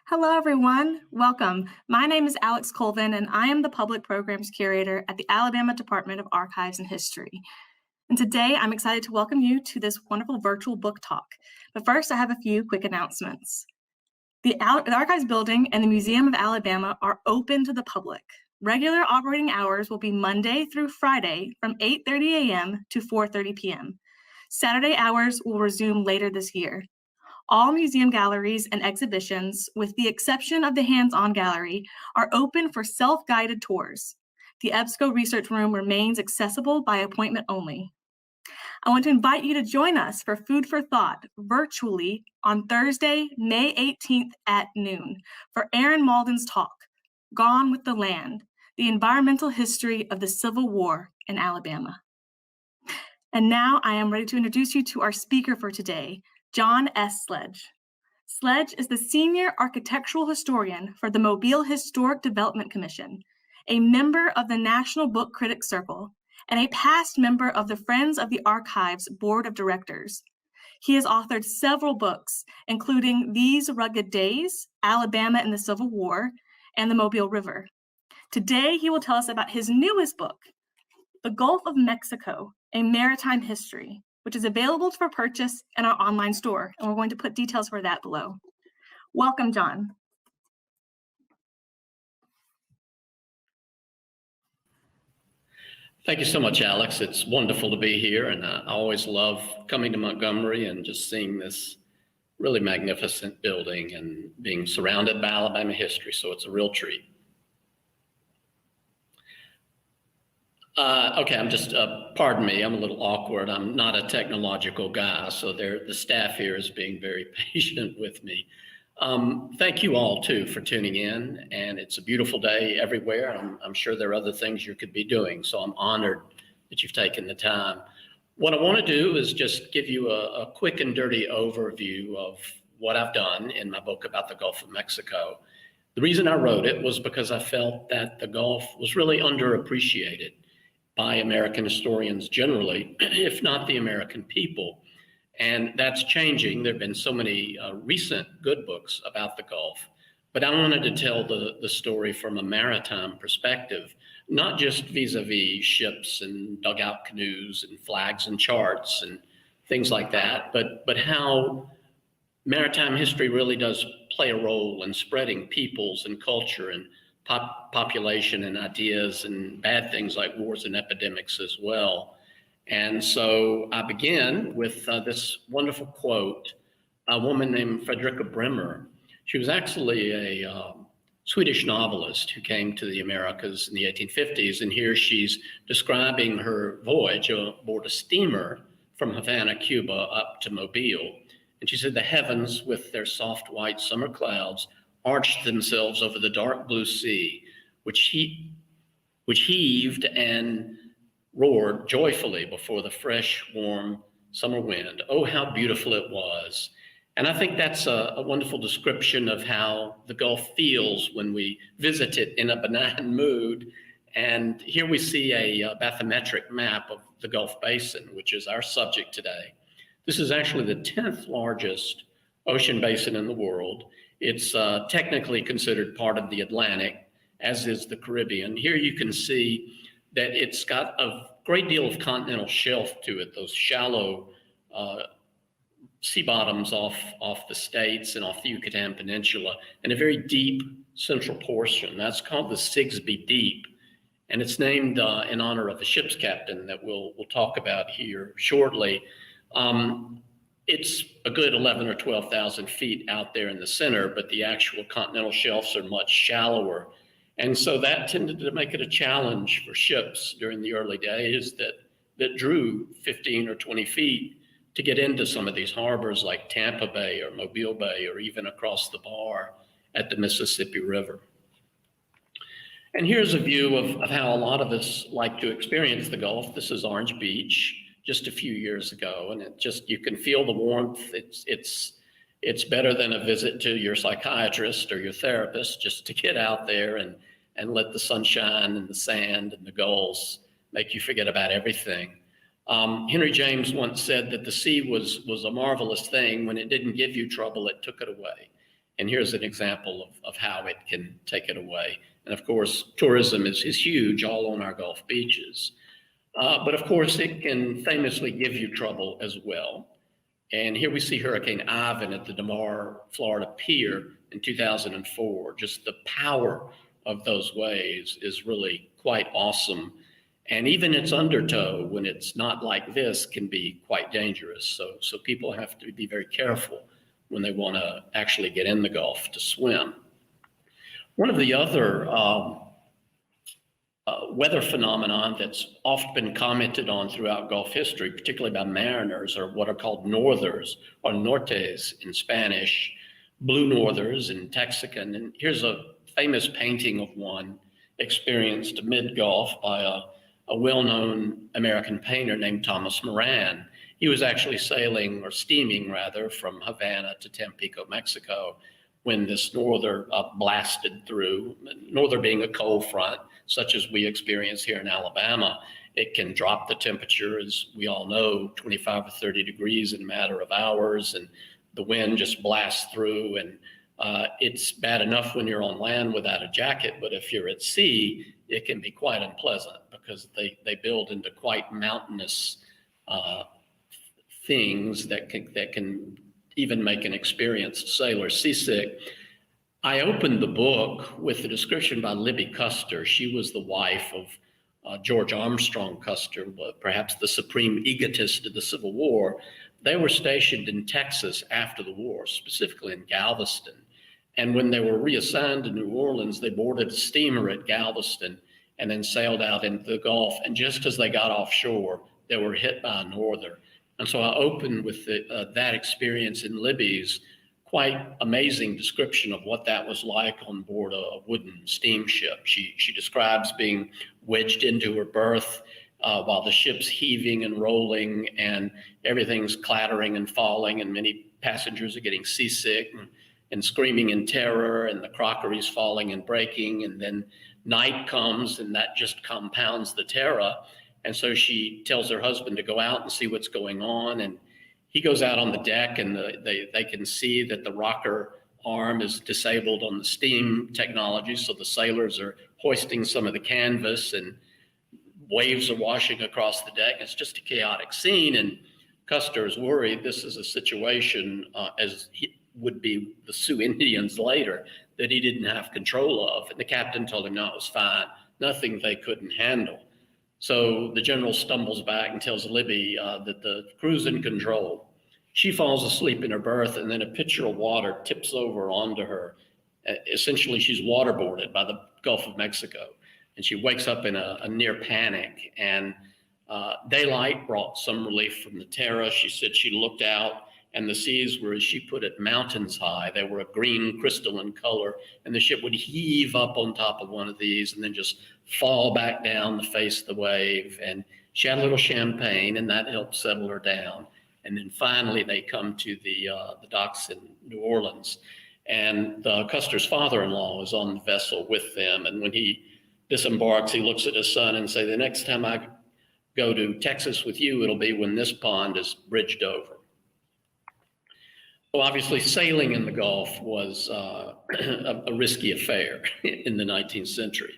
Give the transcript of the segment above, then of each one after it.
Hello, everyone. Welcome. My name is Alex Colvin, and I am the Public Programs Curator at the Alabama Department of Archives and History. And today, I'm excited to welcome you to this wonderful virtual book talk. But first, I have a few quick announcements. The Archives Building and the Museum of Alabama are open to the public. Regular operating hours will be Monday through Friday from 8:30 a.m. to 4:30 p.m. Saturday hours will resume later this year. All museum galleries and exhibitions, with the exception of the hands-on gallery, are open for self-guided tours. The EBSCO Research Room remains accessible by appointment only. I want to invite you to join us for Food for Thought virtually on Thursday, May 18th at noon for Aaron Malden's talk, Gone with the Land, the Environmental History of the Civil War in Alabama. And now I am ready to introduce you to our speaker for today, John S. Sledge. Sledge is the Senior Architectural Historian for the Mobile Historic Development Commission, a member of the National Book Critics Circle, and a past member of the Friends of the Archives Board of Directors. He has authored several books, including These Rugged Days, Alabama in the Civil War, and the Mobile River. Today, he will tell us about his newest book, The Gulf of Mexico, A Maritime History, which is available for purchase in our online store, and we're going to put details for that below. Welcome, John. Thank you so much, Alex. It's wonderful to be here, and I always love coming to Montgomery and just seeing this really magnificent building and being surrounded by Alabama history, so it's a real treat. Pardon me, I'm a little awkward. I'm not a technological guy, so the staff here is being very patient with me. Thank you all, too, for tuning in, and it's a beautiful day everywhere. I'm sure there are other things you could be doing, so I'm honored that you've taken the time. What I want to do is just give you a quick and dirty overview of what I've done in my book about the Gulf of Mexico. The reason I wrote it was because I felt that the Gulf was really underappreciated by American historians generally, if not the American people. And that's changing. There have been so many recent good books about the Gulf, but I wanted to tell the story from a maritime perspective, not just vis-a-vis ships and dugout canoes and flags and charts and things like that, but how maritime history really does play a role in spreading peoples and culture and population and ideas and bad things like wars and epidemics as well. And so I begin with this wonderful quote, a woman named Fredrika Bremer. She was actually a Swedish novelist who came to the Americas in the 1850s. And here she's describing her voyage aboard a steamer from Havana, Cuba, up to Mobile. And she said, the heavens with their soft white summer clouds arched themselves over the dark blue sea, which heaved and roared joyfully before the fresh, warm summer wind. Oh, how beautiful it was. And I think that's a wonderful description of how the Gulf feels when we visit it in a benign mood. And here we see a bathymetric map of the Gulf Basin, which is our subject today. This is actually the 10th largest ocean basin in the world. It's technically considered part of the Atlantic, as is the Caribbean. Here you can see that it's got a great deal of continental shelf to it, those shallow sea bottoms off the States and off the Yucatan Peninsula, and a very deep central portion. That's called the Sigsbee Deep, and it's named in honor of a ship's captain that we'll talk about here shortly. It's a good 11 or 12,000 feet out there in the center, but the actual continental shelves are much shallower. And so that tended to make it a challenge for ships during the early days that drew 15 or 20 feet to get into some of these harbors like Tampa Bay or Mobile Bay or even across the bar at the Mississippi River. And here's a view of how a lot of us like to experience the Gulf. This is Orange Beach just a few years ago, and you can feel the warmth. It's better than a visit to your psychiatrist or your therapist, just to get out there and let the sunshine and the sand and the gulls make you forget about everything. Henry James once said that the sea was a marvelous thing. When it didn't give you trouble, it took it away. And here's an example of how it can take it away. And of course, tourism is huge all on our Gulf beaches. But of course, it can famously give you trouble as well. And here we see Hurricane Ivan at the DeMar, Florida pier in 2004. Just the power of those waves is really quite awesome. And even its undertow, when it's not like this, can be quite dangerous. So people have to be very careful when they want to actually get in the Gulf to swim. One of the other weather phenomenon that's often been commented on throughout Gulf history, particularly by mariners, are what are called northers, or nortes in Spanish, blue northers in Texican. And here's a famous painting of one experienced mid-Gulf by a well-known American painter named Thomas Moran. He was actually sailing, or steaming rather, from Havana to Tampico, Mexico, when this norther blasted through. Norther being a cold front, such as we experience here in Alabama. It can drop the temperature, as we all know, 25 or 30 degrees in a matter of hours, and the wind just blasts through. And it's bad enough when you're on land without a jacket, but if you're at sea, it can be quite unpleasant because they build into quite mountainous things that can even make an experienced sailor seasick. I opened the book with a description by Libby Custer. She was the wife of George Armstrong Custer, perhaps the supreme egotist of the Civil War. They were stationed in Texas after the war, specifically in Galveston. And when they were reassigned to New Orleans, they boarded a steamer at Galveston and then sailed out into the Gulf. And just as they got offshore, they were hit by a norther. And so I opened with that experience in Libby's quite amazing description of what that was like on board a wooden steamship. She describes being wedged into her berth while the ship's heaving and rolling and everything's clattering and falling, and many passengers are getting seasick and screaming in terror, and the crockery's falling and breaking, and then night comes and that just compounds the terror. And so she tells her husband to go out and see what's going on. And he goes out on the deck, and they can see that the rocker arm is disabled on the steam technology. So the sailors are hoisting some of the canvas and waves are washing across the deck. It's just a chaotic scene. And Custer is worried this is a situation, as would be the Sioux Indians later, that he didn't have control of. And the captain told him, no, it was fine. Nothing they couldn't handle. So the general stumbles back and tells Libby that the crew's in control. She falls asleep in her berth, and then a pitcher of water tips over onto her. Essentially, she's waterboarded by the Gulf of Mexico, and she wakes up in a near panic. And daylight brought some relief from the terror. She said she looked out, and the seas were, as she put it, mountains high. They were a green crystalline color, and the ship would heave up on top of one of these and then just fall back down the face of the wave. And she had a little champagne, and that helped settle her down. And then finally they come to the docks in New Orleans, and Custer's father-in-law is on the vessel with them. And when he disembarks, he looks at his son and say, the next time I go to Texas with you, it'll be when this pond is bridged over. So obviously sailing in the Gulf was a risky affair in the 19th century.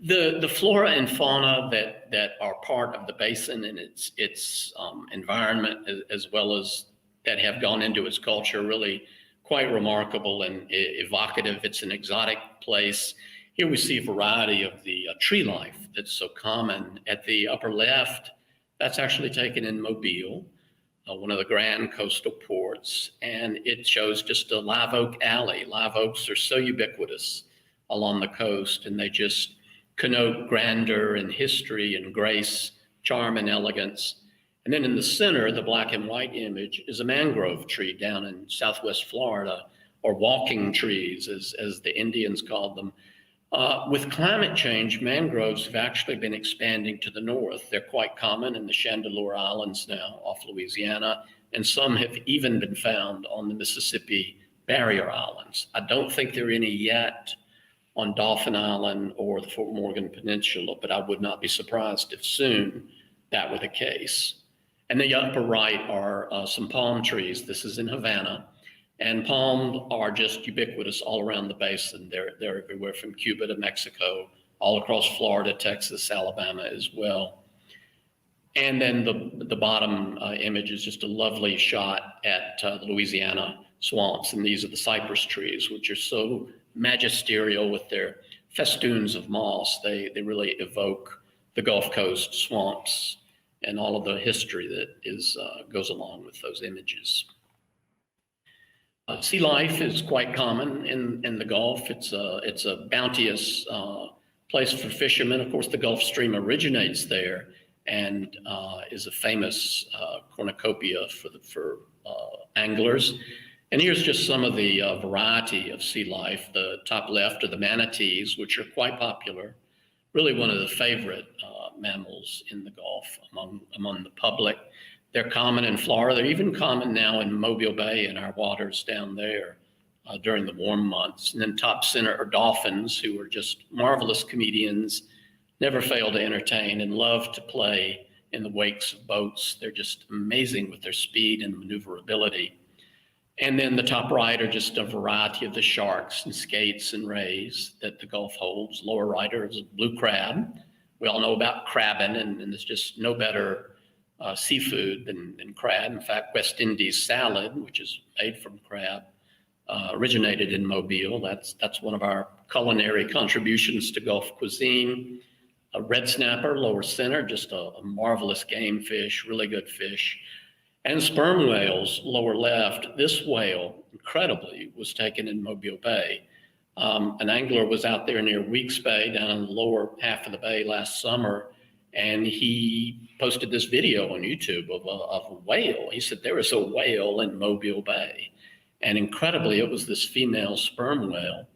The flora and fauna that are part of the basin and its environment, as well as that have gone into its culture, really quite remarkable and evocative. It's an exotic place. Here we see a variety of the tree life that's so common. At the upper left, that's actually taken in Mobile, one of the grand coastal ports, and it shows just a live oak alley. Live oaks are so ubiquitous along the coast, and they just connote grandeur and history and grace, charm and elegance. And then in the center, the black and white image is a mangrove tree down in Southwest Florida, or walking trees, as the Indians called them. With climate change, mangroves have actually been expanding to the north. They're quite common in the Chandeleur Islands now off Louisiana, and some have even been found on the Mississippi Barrier Islands. I don't think there are any yet on Dauphin Island or the Fort Morgan Peninsula, but I would not be surprised if soon that were the case. And the upper right are some palm trees. This is in Havana. And palms are just ubiquitous all around the basin. They're everywhere from Cuba to Mexico, all across Florida, Texas, Alabama as well. And then the bottom image is just a lovely shot at the Louisiana swamps. And these are the cypress trees, which are so magisterial with their festoons of moss. They really evoke the Gulf Coast swamps and all of the history that goes along with those images. Sea life is quite common in the Gulf. It's a bounteous place for fishermen. Of course, the Gulf Stream originates there and is a famous cornucopia for anglers. And here's just some of the variety of sea life. The top left are the manatees, which are quite popular. Really one of the favorite mammals in the Gulf among the public. They're common in Florida. They're even common now in Mobile Bay in our waters down there during the warm months. And then top center are dolphins, who are just marvelous comedians, never fail to entertain, and love to play in the wakes of boats. They're just amazing with their speed and maneuverability. And then the top right are just a variety of the sharks and skates and rays that the Gulf holds. Lower right is blue crab. We all know about crabbing, and there's just no better seafood than crab. In fact, West Indies salad, which is made from crab, originated in Mobile. That's one of our culinary contributions to Gulf cuisine. A red snapper, lower center, just a marvelous game fish, really good fish. And sperm whales, lower left. This whale, incredibly, was taken in Mobile Bay. An angler was out there near Weeks Bay, down in the lower half of the bay last summer, and he posted this video on YouTube of a whale. He said there is a whale in Mobile Bay. And incredibly, it was this female sperm whale.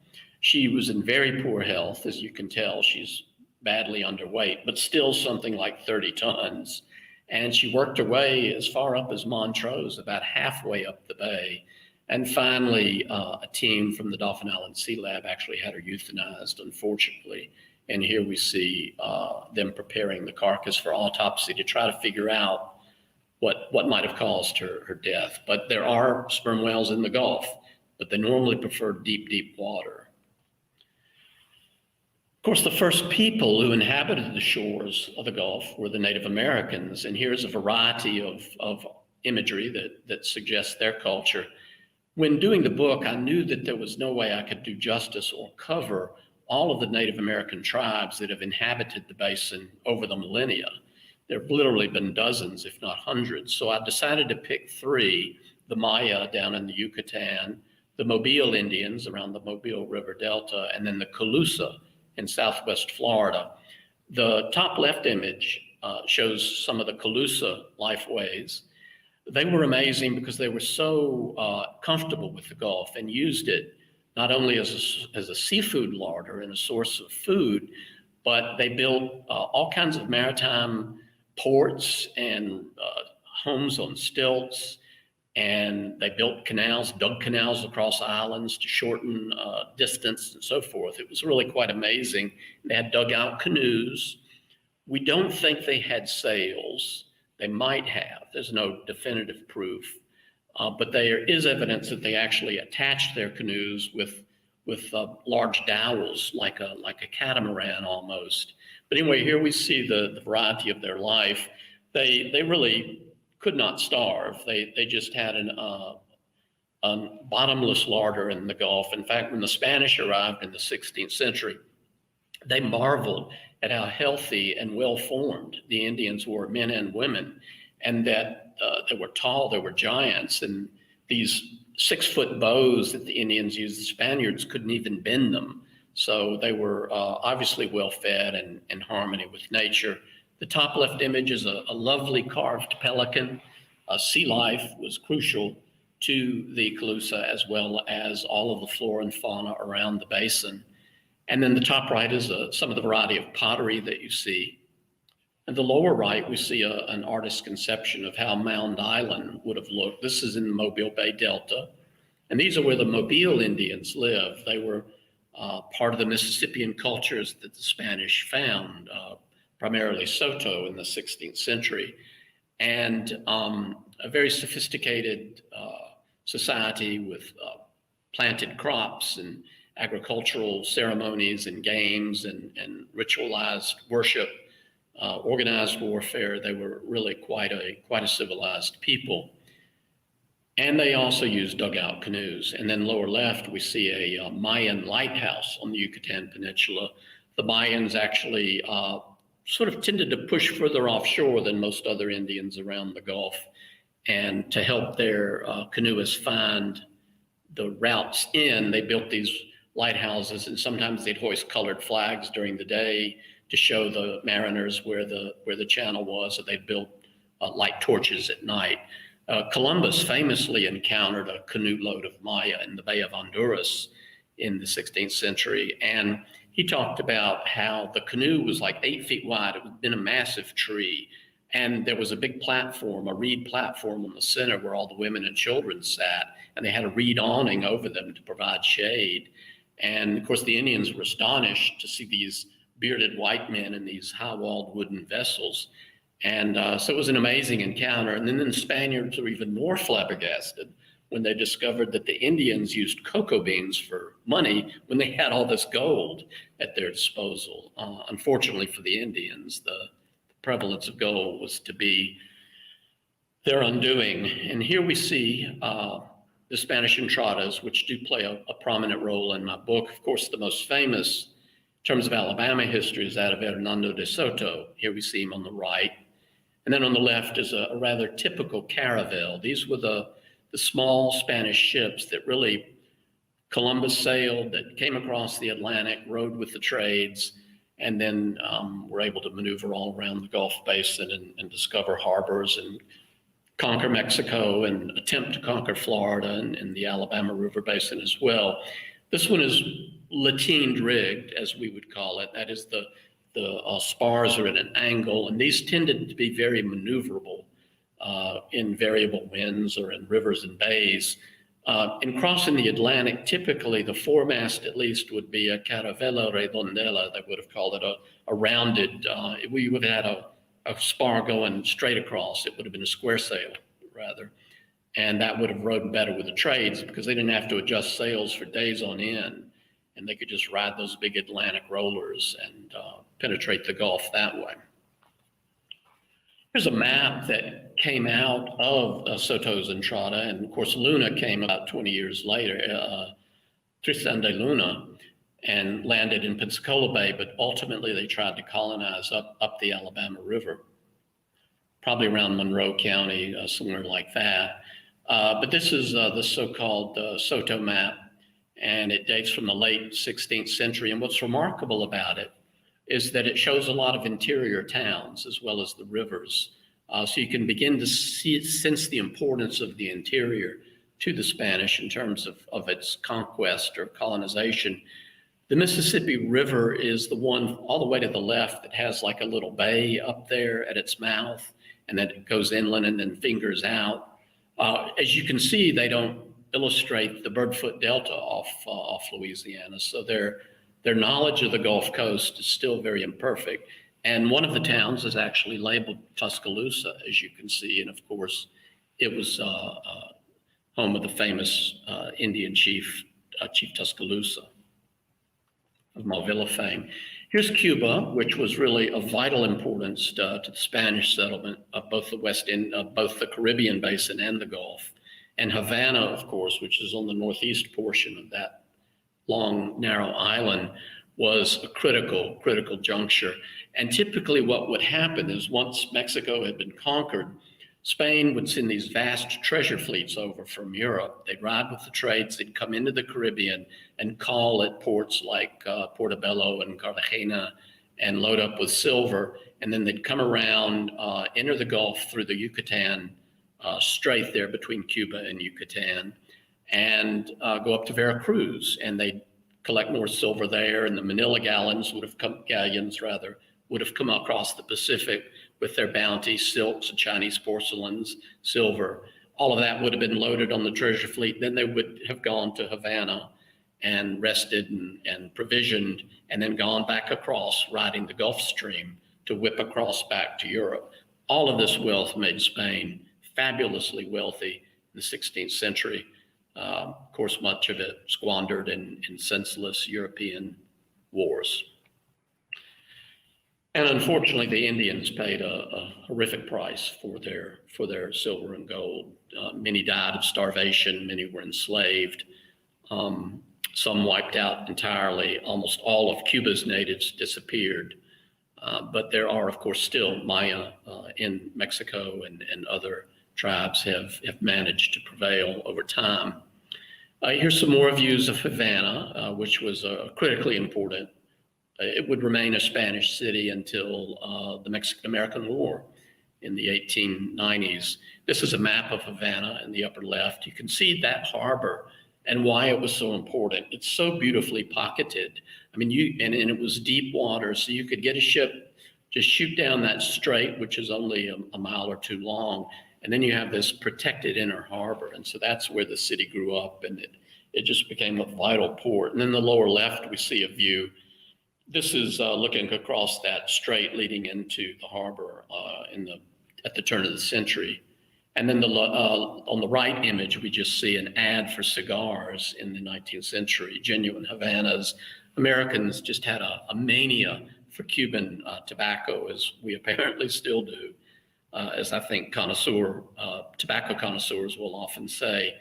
She was in very poor health, as you can tell. She's badly underweight, but still something like 30 tons. And she worked her way as far up as Montrose, about halfway up the bay. And finally, a team from the Dauphin Island Sea Lab actually had her euthanized, unfortunately. And here we see them preparing the carcass for autopsy to try to figure out what might have caused her death. But there are sperm whales in the Gulf, but they normally prefer deep, deep water. Of course, the first people who inhabited the shores of the Gulf were the Native Americans. And here's a variety of imagery that suggests their culture. When doing the book, I knew that there was no way I could do justice or cover all of the Native American tribes that have inhabited the basin over the millennia. There have literally been dozens, if not hundreds. So I decided to pick three: the Maya down in the Yucatan, the Mobile Indians around the Mobile River Delta, and then the Calusa in Southwest Florida. The top left image shows some of the Calusa lifeways. They were amazing because they were so comfortable with the Gulf and used it not only as a seafood larder and a source of food, but they built all kinds of maritime ports and homes on stilts. And they built canals, dug canals across islands to shorten distance and so forth. It was really quite amazing. They had dugout canoes. We don't think they had sails. They might have. There's no definitive proof. But there is evidence that they actually attached their canoes with large dowels, like a catamaran almost. But anyway, here we see the variety of their life. They really could not starve. They just had a bottomless larder in the Gulf. In fact, when the Spanish arrived in the 16th century, they marveled at how healthy and well-formed the Indians were, men and women, and that they were tall, they were giants, and these 6-foot bows that the Indians used, the Spaniards couldn't even bend them. So they were obviously well-fed and in harmony with nature. The top left image is a lovely carved pelican. Sea life was crucial to the Calusa, as well as all of the flora and fauna around the basin. And then the top right is some of the variety of pottery that you see. And the lower right, we see an artist's conception of how Mound Island would have looked. This is in the Mobile Bay Delta. And these are where the Mobile Indians lived. They were part of the Mississippian cultures that the Spanish found, primarily Soto in the 16th century. And a very sophisticated society with planted crops and agricultural ceremonies and games and ritualized worship, organized warfare. They were really quite a civilized people. And they also used dugout canoes. And then lower left, we see a Mayan lighthouse on the Yucatan Peninsula. The Mayans actually sort of tended to push further offshore than most other Indians around the Gulf. And to help their canoeists find the routes in, they built these lighthouses, and sometimes they'd hoist colored flags during the day to show the mariners where the channel was. So they'd built light torches at night. Columbus famously encountered a canoe load of Maya in the Bay of Honduras in the 16th century. And he talked about how the canoe was like 8 feet wide. It had been a massive tree. And there was a big platform, a reed platform in the center where all the women and children sat. And they had a reed awning over them to provide shade. And of course, the Indians were astonished to see these bearded white men in these high-walled wooden vessels. And so it was an amazing encounter. And then the Spaniards were even more flabbergasted when they discovered that the Indians used cocoa beans for money when they had all this gold at their disposal. Unfortunately for the Indians, the prevalence of gold was to be their undoing. And here we see the Spanish entradas, which do play a prominent role in my book. Of course, the most famous in terms of Alabama history is that of Hernando de Soto. Here we see him on the right. And then on the left is a rather typical caravel. These were the small Spanish ships that really Columbus sailed, that came across the Atlantic, rode with the trades, and then were able to maneuver all around the Gulf Basin and discover harbors and conquer Mexico and attempt to conquer Florida and the Alabama River Basin as well. This one is latined rigged, as we would call it. That is the spars are at an angle, and these tended to be very maneuverable in variable winds or in rivers and bays. In crossing the Atlantic, typically the foremast at least would be a caravela redondela. They would have called it a rounded, we would have had a spar going straight across. It would have been a square sail, rather. And that would have rode better with the trades because they didn't have to adjust sails for days on end. And they could just ride those big Atlantic rollers and penetrate the Gulf that way. Here's a map that came out of Soto's Entrada, and of course Luna came about 20 years later, Tristan de Luna, and landed in Pensacola Bay, but ultimately they tried to colonize up the Alabama River, probably around Monroe County, somewhere like that. But this is the so-called Soto map, and it dates from the late 16th century. And what's remarkable about it is that it shows a lot of interior towns as well as the rivers. So you can begin to sense the importance of the interior to the Spanish in terms of its conquest or colonization. The Mississippi River is the one all the way to the left that has like a little bay up there at its mouth, and then it goes inland and then fingers out. As you can see, they don't illustrate the Birdfoot Delta off Louisiana, so their knowledge of the Gulf Coast is still very imperfect. And one of the towns is actually labeled Tuscaloosa, as you can see. And of course, it was home of the famous Indian chief, Chief Tuscaloosa of Mobile fame. Here's Cuba, which was really of vital importance to the Spanish settlement of both both the Caribbean basin and the Gulf. And Havana, of course, which is on the northeast portion of that long, narrow island, was a critical juncture. And typically what would happen is once Mexico had been conquered, Spain would send these vast treasure fleets over from Europe. They'd ride with the trades, they'd come into the Caribbean and call at ports like Portobello and Cartagena and load up with silver. And then they'd come around, enter the Gulf through the Yucatan Strait there between Cuba and Yucatan, and go up to Veracruz, and they'd collect more silver there. And the Manila galleons would have come across the Pacific with their bounty, silks, Chinese porcelains, silver. All of that would have been loaded on the treasure fleet. Then they would have gone to Havana and rested and provisioned, and then gone back across, riding the Gulf Stream to whip across back to Europe. All of this wealth made Spain fabulously wealthy the 16th century. Of course, much of it squandered in senseless European wars. And unfortunately, the Indians paid a horrific price for their silver and gold. Many died of starvation, many were enslaved. Some wiped out entirely. Almost all of Cuba's natives disappeared. But there are, of course, still Maya in Mexico, and other tribes have managed to prevail over time. Here's some more views of Havana, which was critically important. It would remain a Spanish city until the Mexican-American War in the 1890s. This is a map of Havana in the upper left. You can see that harbor and why it was so important. It's so beautifully pocketed. I mean, and it was deep water, so you could get a ship, just shoot down that strait, which is only a mile or two long, and then you have this protected inner harbor. And so that's where the city grew up, and it just became a vital port. And in the lower left, we see a view. This is looking across that strait leading into the harbor at the turn of the century. And then on the right image, we just see an ad for cigars in the 19th century, genuine Havanas. Americans just had a mania for Cuban tobacco, as we apparently still do, as I think tobacco connoisseurs will often say.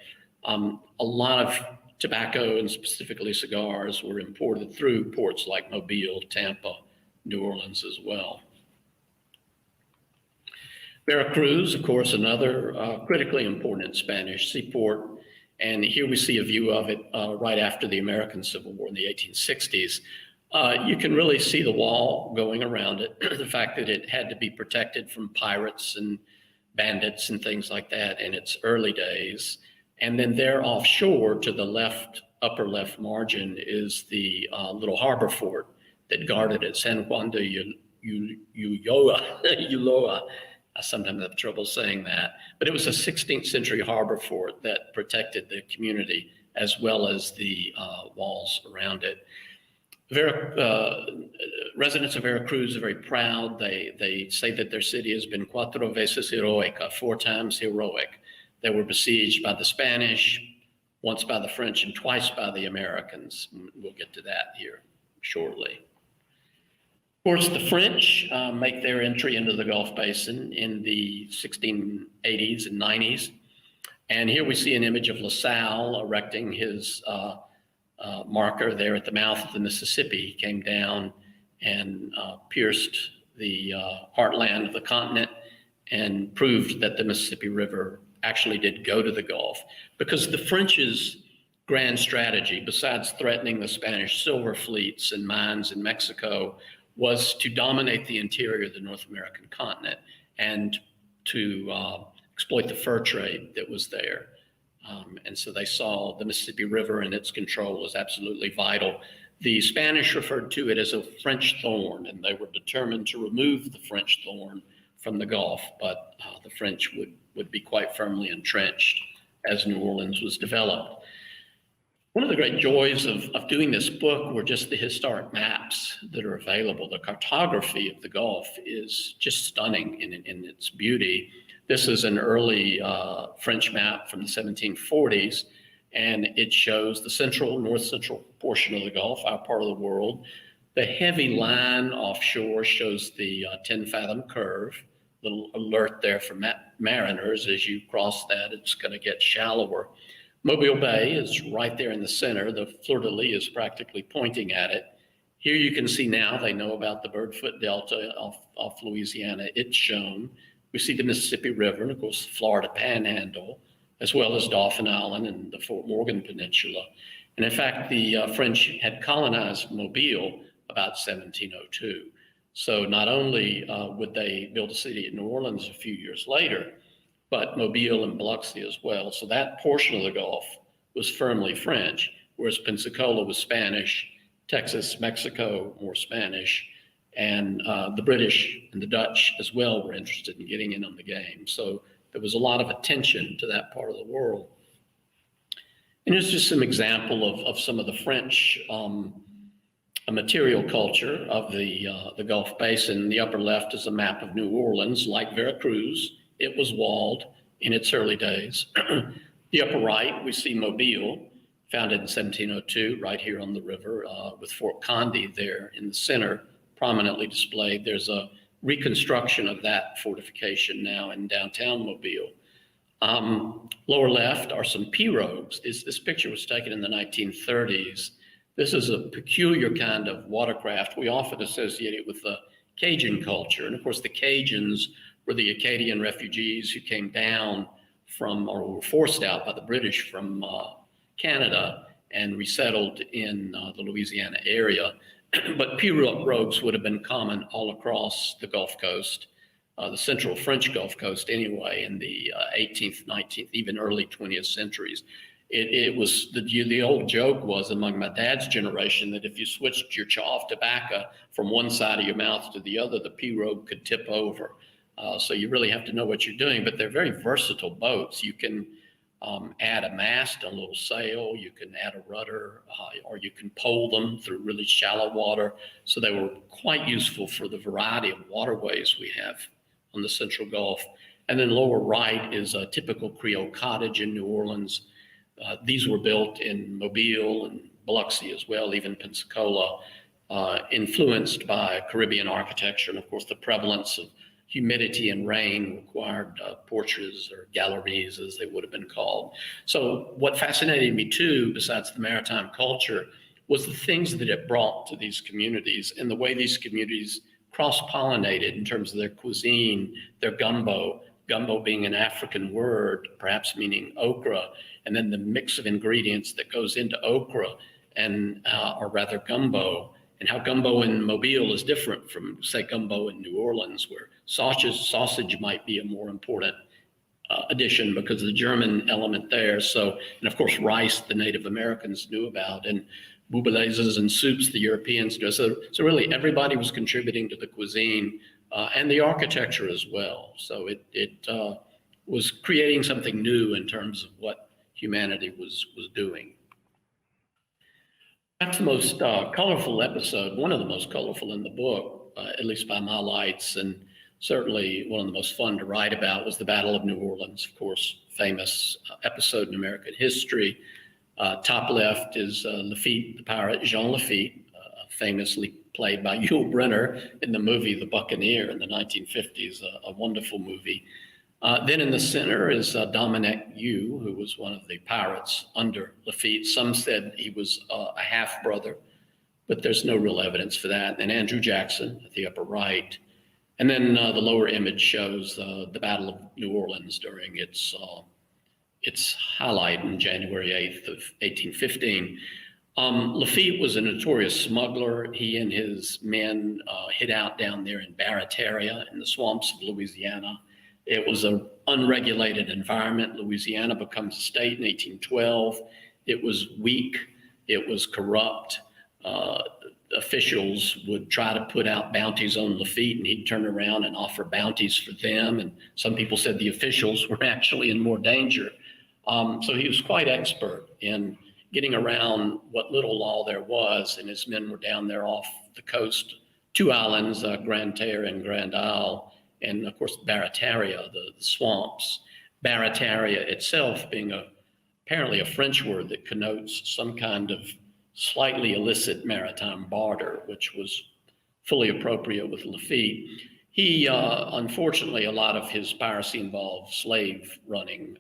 A lot of tobacco, and specifically cigars, were imported through ports like Mobile, Tampa, New Orleans as well. Veracruz, of course, another critically important Spanish seaport. And here we see a view of it right after the American Civil War in the 1860s. You can really see the wall going around it, the fact that it had to be protected from pirates and bandits and things like that in its early days. And then there offshore to the upper left margin is the little harbor fort that guarded it, San Juan de Ulloa. I sometimes have trouble saying that, but it was a 16th century harbor fort that protected the community as well as the walls around it. Residents of Veracruz are very proud. They say that their city has been cuatro veces heroica, 4 times heroic. They were besieged by the Spanish, once by the French, and twice by the Americans. We'll get to that here shortly. Of course, the French make their entry into the Gulf Basin in the 1680s and 90s. And here we see an image of LaSalle erecting his marker there at the mouth of the Mississippi. He came down and pierced the heartland of the continent and proved that the Mississippi River actually did go to the Gulf, because the French's grand strategy, besides threatening the Spanish silver fleets and mines in Mexico, was to dominate the interior of the North American continent and to exploit the fur trade that was there. And so they saw the Mississippi River and its control as absolutely vital. The Spanish referred to it as a French thorn, and they were determined to remove the French thorn from the Gulf, but the French would be quite firmly entrenched as New Orleans was developed. One of the great joys of doing this book were just the historic maps that are available. The cartography of the Gulf is just stunning in its beauty. This is an early French map from the 1740s, and it shows the north central portion of the Gulf, our part of the world. The heavy line offshore shows the 10-fathom curve. Little alert there for mariners. As you cross that, it's going to get shallower. Mobile Bay is right there in the center. The fleur-de-lis is practically pointing at it. Here you can see now they know about the Birdfoot Delta off Louisiana. It's shown. We see the Mississippi River and, of course, the Florida Panhandle, as well as Dauphin Island and the Fort Morgan Peninsula. And in fact, the French had colonized Mobile about 1702. So not only would they build a city in New Orleans a few years later, but Mobile and Biloxi as well. So that portion of the Gulf was firmly French, whereas Pensacola was Spanish, Texas, Mexico, more Spanish, and the British and the Dutch as well were interested in getting in on the game. So there was a lot of attention to that part of the world. And here's just some example of some of the French material culture of the Gulf Basin. The upper left is a map of New Orleans. Like Veracruz, it was walled. in its early days. The upper right, we see Mobile, founded in 1702, right here on the river, with Fort Condé there in the center, prominently displayed. There's a reconstruction of that fortification now in downtown Mobile. Lower left are some pirogues. This picture was taken in the 1930s. This is a peculiar kind of watercraft we often associate it with the Cajun culture. And of course, the Cajuns were the Acadian refugees who came down from, or were forced out by the British from Canada and resettled in the Louisiana area. But pirogues would have been common all across the Gulf Coast, the central French Gulf Coast anyway, in the 18th, 19th, even early 20th centuries. It was, the old joke was among my dad's generation that if you switched your chaw of tobacco from one side of your mouth to the other, the pirogue could tip over. So you really have to know what you're doing, but they're very versatile boats. You can add a mast, a little sail, you can add a rudder, or you can pole them through really shallow water. So they were quite useful for the variety of waterways we have on the Central Gulf. And then lower right is a typical Creole cottage in New Orleans. These were built in Mobile and Biloxi as well, even Pensacola, influenced by Caribbean architecture. And of course, the prevalence of humidity and rain required porches or galleries, as they would have been called. So what fascinated me too, besides the maritime culture, was the things that it brought to these communities and the way these communities cross-pollinated in terms of their cuisine, their gumbo being an African word, perhaps meaning okra, and then the mix of ingredients that goes into okra and, or rather gumbo, and how gumbo in Mobile is different from, say, gumbo in New Orleans, where sausage might be a more important addition because of the German element there. So, and of course, rice, the Native Americans knew about, and bouillabaisse and soups, the Europeans do. So really, everybody was contributing to the cuisine and the architecture as well. So it was creating something new in terms of what humanity was doing. Perhaps the most colorful episode, one of the most colorful in the book, at least by my lights, and certainly one of the most fun to write about, was the Battle of New Orleans, of course, famous episode in American history. Top left is Lafitte, the pirate Jean Lafitte, famously played by Yul Brynner in the movie The Buccaneer in the 1950s, a wonderful movie. Then in the center is Dominic Yu, who was one of the pirates under Lafitte. Some said he was a half-brother, but there's no real evidence for that. And Andrew Jackson at the upper right. And then the lower image shows the Battle of New Orleans during its highlight on January 8th of 1815. Lafitte was a notorious smuggler. He and his men hid out down there in Barataria in the swamps of Louisiana. It was an unregulated environment. Louisiana becomes a state in 1812. It was weak. It was corrupt. Officials would try to put out bounties on Lafitte, and he'd turn around and offer bounties for them. And some people said the officials were actually in more danger. So he was quite expert in getting around what little law there was, and his men were down there off the coast, two islands, Grande Terre and Grand Isle, and of course Barataria, the swamps. Barataria itself being apparently a French word that connotes some kind of slightly illicit maritime barter, which was fully appropriate with Lafitte. He, unfortunately, a lot of his piracy involved slave running,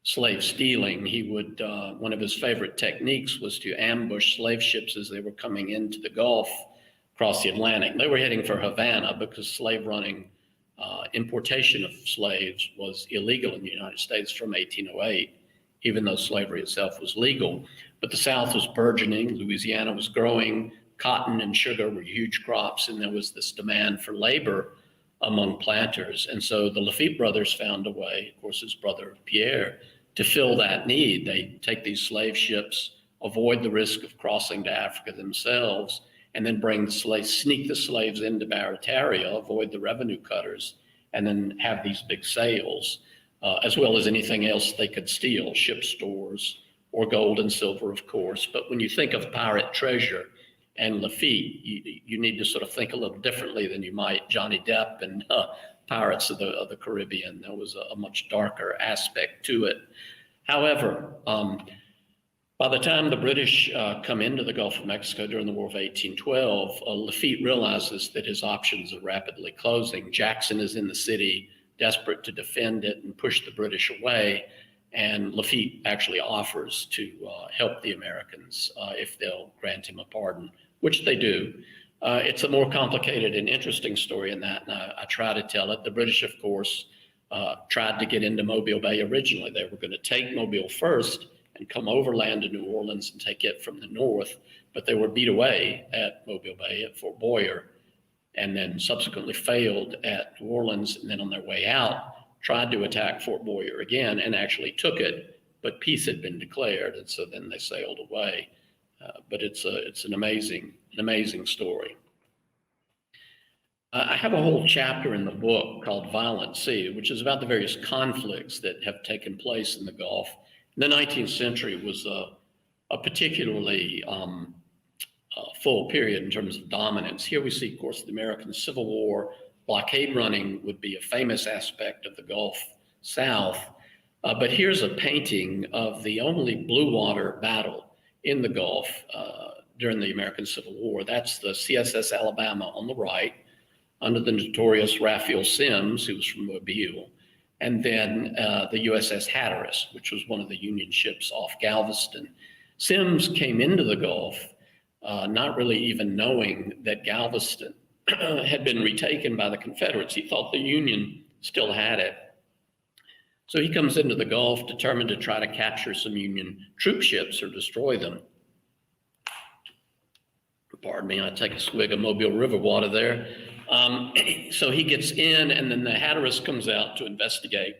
slave stealing. He would, one of his favorite techniques was to ambush slave ships as they were coming into the Gulf across the Atlantic. They were heading for Havana because slave running, importation of slaves was illegal in the United States from 1808, even though slavery itself was legal. But the South was burgeoning, Louisiana was growing, cotton and sugar were huge crops, and there was this demand for labor among planters. And so the Lafitte brothers found a way, of course his brother Pierre, to fill that need. They take these slave ships, avoid the risk of crossing to Africa themselves, and then bring the slaves, sneak the slaves into Barataria, avoid the revenue cutters, and then have these big sales, as well as anything else they could steal, ship stores, or gold and silver, of course. But when you think of pirate treasure and Lafitte, you need to sort of think a little differently than you might Johnny Depp and Pirates of the Caribbean. There was a much darker aspect to it. However, by the time the British come into the Gulf of Mexico during the War of 1812, Lafitte realizes that his options are rapidly closing. Jackson is in the city, desperate to defend it and push the British away. And Lafitte actually offers to help the Americans if they'll grant him a pardon, which they do. It's a more complicated and interesting story in that, and I try to tell it. The British, of course, tried to get into Mobile Bay originally. They were going to take Mobile first and come overland to New Orleans and take it from the north, but they were beat away at Mobile Bay at Fort Boyer, and then subsequently failed at New Orleans, and then on their way out, tried to attack Fort Boyer again and actually took it, but peace had been declared, and so then they sailed away. But it's an amazing story. I have a whole chapter in the book called Violent Sea, which is about the various conflicts that have taken place in the Gulf. The 19th century was a particularly full period in terms of dominance. Here we see, of course, the American Civil War. Blockade running would be a famous aspect of the Gulf South. But here's a painting of the only blue water battle in the Gulf during the American Civil War. That's the CSS Alabama on the right, under the notorious Raphael Semmes, who was from Mobile, and then the USS Hatteras, which was one of the Union ships off Galveston. Semmes came into the Gulf not really even knowing that Galveston had been retaken by the Confederates. He thought the Union still had it. So he comes into the Gulf determined to try to capture some Union troop ships or destroy them. Pardon me, I take a swig of Mobile River water there. So he gets in, and then the Hatteras comes out to investigate.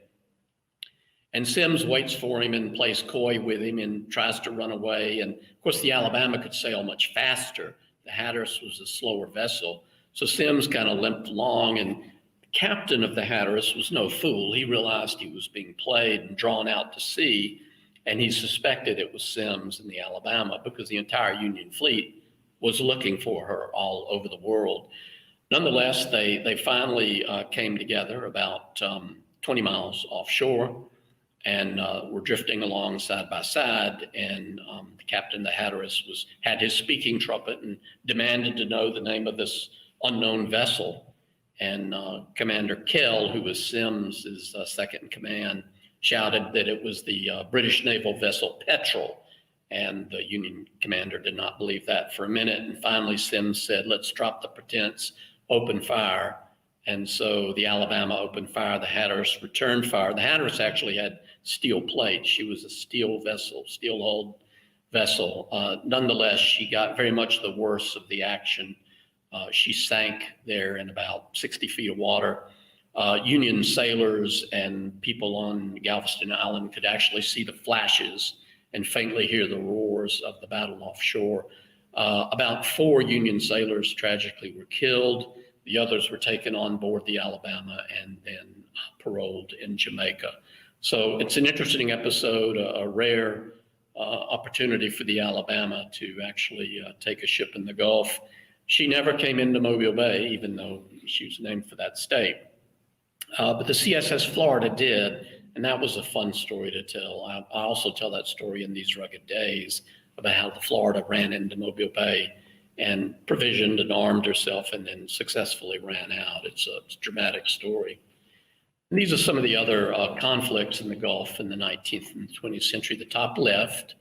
And Semmes waits for him and plays coy with him and tries to run away. And of course, the Alabama could sail much faster. The Hatteras was a slower vessel. So Semmes kind of limped along, and the captain of the Hatteras was no fool. He realized he was being played and drawn out to sea, and he suspected it was Semmes in the Alabama because the entire Union fleet was looking for her all over the world. Nonetheless, they finally came together about 20 miles offshore and were drifting along side by side. And the captain of the Hatteras had his speaking trumpet and demanded to know the name of this unknown vessel. And Commander Kell, who was Semmes' second in command, shouted that it was the British naval vessel Petrel. And the Union commander did not believe that for a minute. And finally, Semmes said, "Let's drop the pretense, open fire." And so the Alabama opened fire. The Hatteras returned fire. The Hatteras actually had steel plates. She was a steel vessel, steel-hulled vessel. Nonetheless, she got very much the worst of the action. She sank there in about 60 feet of water. Union sailors and people on Galveston Island could actually see the flashes and faintly hear the roars of the battle offshore. About 4 Union sailors tragically were killed. The others were taken on board the Alabama and then paroled in Jamaica. So it's an interesting episode, a rare opportunity for the Alabama to actually take a ship in the Gulf. She never came into Mobile Bay, even though she was named for that state. But the CSS Florida did, and that was a fun story to tell. I also tell that story in These Rugged Days about how the Florida ran into Mobile Bay and provisioned and armed herself and then successfully ran out. It's a dramatic story. And these are some of the other conflicts in the Gulf in the 19th and 20th century. The top left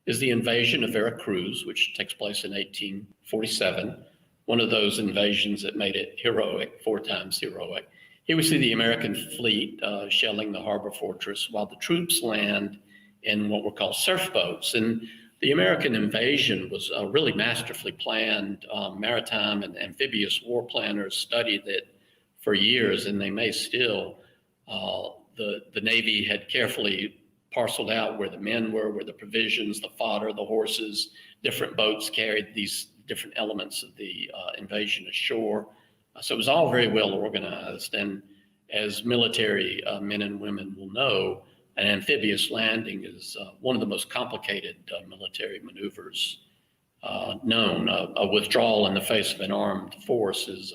is the invasion of Veracruz, which takes place in 1847, one of those invasions that made it heroic, 4 times heroic. Here we see the American fleet shelling the harbor fortress while the troops land in what were called surf boats. And the American invasion was really masterfully planned. Maritime and amphibious war planners studied it for years, and they may still. The Navy had carefully parceled out where the men were, where the provisions, the fodder, the horses, different boats carried these different elements of the invasion ashore. So it was all very well organized. And as military men and women will know, an amphibious landing is one of the most complicated military maneuvers known. A withdrawal in the face of an armed force is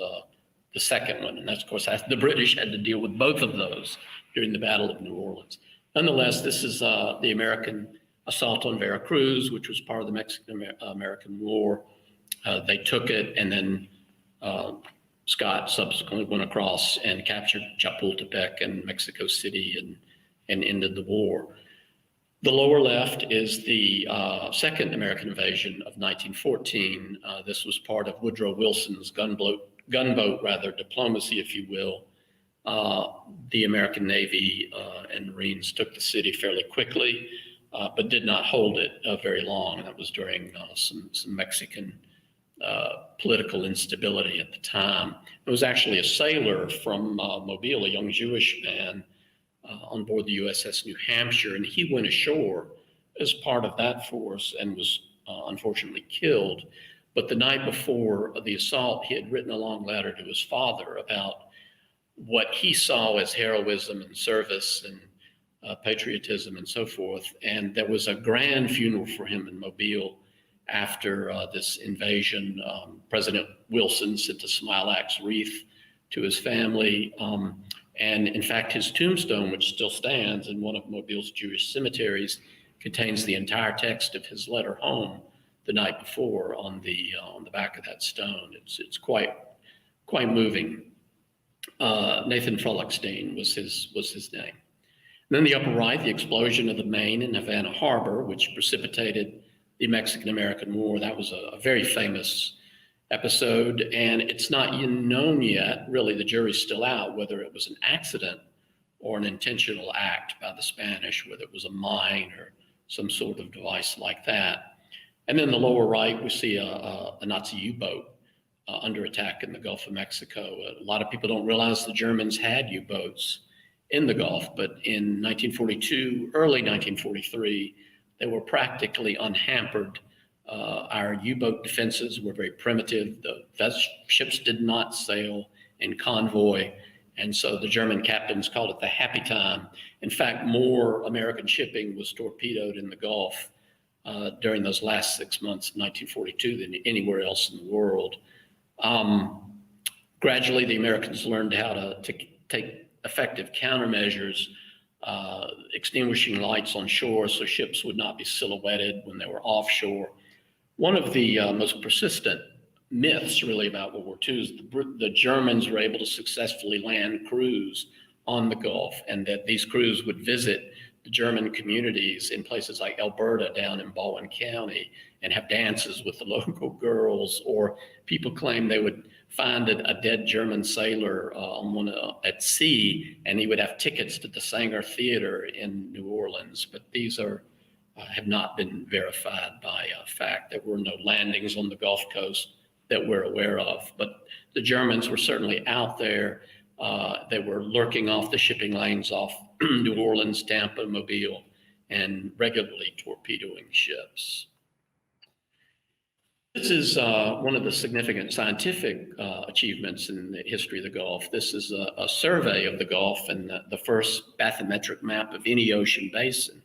the second one. And that's, of course, the British had to deal with both of those during the Battle of New Orleans. Nonetheless, this is the American assault on Veracruz, which was part of the Mexican-American War. They took it, and then Scott subsequently went across and captured Chapultepec and Mexico City and ended the war. The lower left is the second American invasion of 1914. This was part of Woodrow Wilson's gunboat diplomacy, if you will. The American Navy and Marines took the city fairly quickly, but did not hold it very long. That was during some Mexican political instability at the time. It was actually a sailor from Mobile, a young Jewish man, on board the USS New Hampshire, and he went ashore as part of that force and was unfortunately killed. But the night before the assault, he had written a long letter to his father about what he saw as heroism and service and patriotism and so forth. And there was a grand funeral for him in Mobile after this invasion. President Wilson sent a smilax wreath to his family. And in fact, his tombstone, which still stands in one of Mobile's Jewish cemeteries, contains the entire text of his letter home the night before on the back of that stone. It's quite moving. Nathan Frolickstein was his name. And then the upper right, the explosion of the Maine in Havana Harbor, which precipitated the Mexican-American War. That was a very famous episode, and it's not known yet, really, the jury's still out, whether it was an accident or an intentional act by the Spanish, whether it was a mine or some sort of device like that. And then the lower right, we see a Nazi U-boat under attack in the Gulf of Mexico. A lot of people don't realize the Germans had U-boats in the Gulf, but in 1942, early 1943, they were practically unhampered. Our U-boat defenses were very primitive. The ships did not sail in convoy, and so the German captains called it the happy time. In fact, more American shipping was torpedoed in the Gulf during those last 6 months of 1942 than anywhere else in the world. Gradually, the Americans learned how to take effective countermeasures, extinguishing lights on shore so ships would not be silhouetted when they were offshore. One of the most persistent myths really about World War II is the Germans were able to successfully land crews on the Gulf, and that these crews would visit the German communities in places like Alberta down in Baldwin County and have dances with the local girls, or people claim they would find a dead German sailor at sea, and he would have tickets to the Sanger Theater in New Orleans. But these have not been verified by fact. There were no landings on the Gulf Coast that we're aware of, but the Germans were certainly out there. They were lurking off the shipping lanes off New Orleans, Tampa, Mobile, and regularly torpedoing ships. This is one of the significant scientific achievements in the history of the Gulf. This is a survey of the Gulf and the first bathymetric map of any ocean basin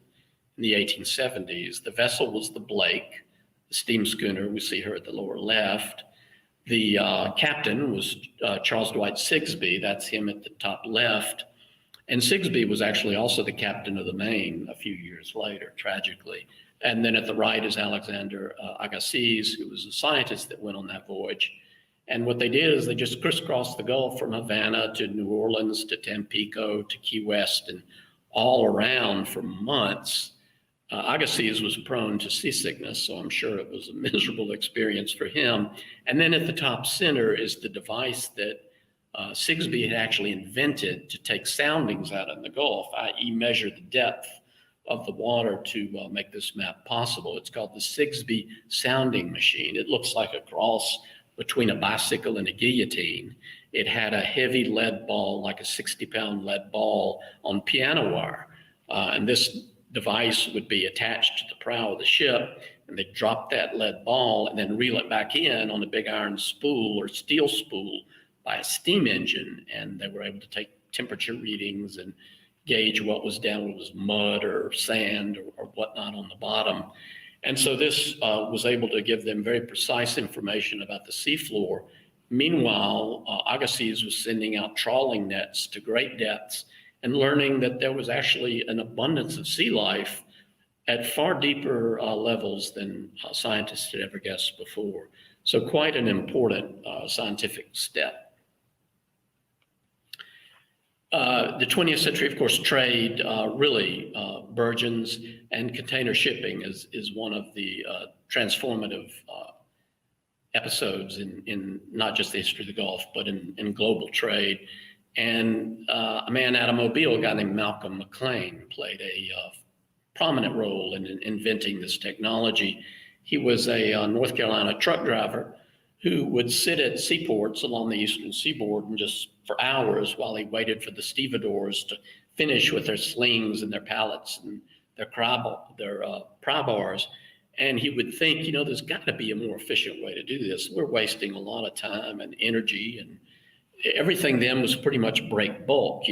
in the 1870s. The vessel was the Blake, the steam schooner. We see her at the lower left. The captain was Charles Dwight Sigsbee. That's him at the top left. And Sigsbee was actually also the captain of the Maine a few years later, tragically. And then at the right is Alexander Agassiz, who was a scientist that went on that voyage. And what they did is they just crisscrossed the Gulf from Havana to New Orleans to Tampico to Key West and all around for months. Agassiz was prone to seasickness, so I'm sure it was a miserable experience for him. And then at the top center is the device that Sigsbee had actually invented to take soundings out in the Gulf, i.e. measure the depth of the water to make this map possible. It's called the Sigsbee sounding machine. It looks like a cross between a bicycle and a guillotine. It had a heavy lead ball, like a 60-pound lead ball on piano wire. And this device would be attached to the prow of the ship, and they'd drop that lead ball and then reel it back in on a big iron spool or steel spool by a steam engine. And they were able to take temperature readings and gauge what was down, whether it was mud or sand or whatnot on the bottom. And so this was able to give them very precise information about the seafloor Meanwhile, Agassiz was sending out trawling nets to great depths and learning that there was actually an abundance of sea life at far deeper levels than scientists had ever guessed before. So quite an important scientific step. The 20th century, of course, trade really burgeons, and container shipping is one of the transformative episodes in not just the history of the Gulf, but in global trade. And a man out of Mobile, a guy named Malcolm McLean, played a prominent role in inventing this technology. He was a North Carolina truck driver who would sit at seaports along the eastern seaboard and just for hours while he waited for the stevedores to finish with their slings and their pallets and their pry bars. And he would think, there's got to be a more efficient way to do this. We're wasting a lot of time and energy, and everything then was pretty much break bulk.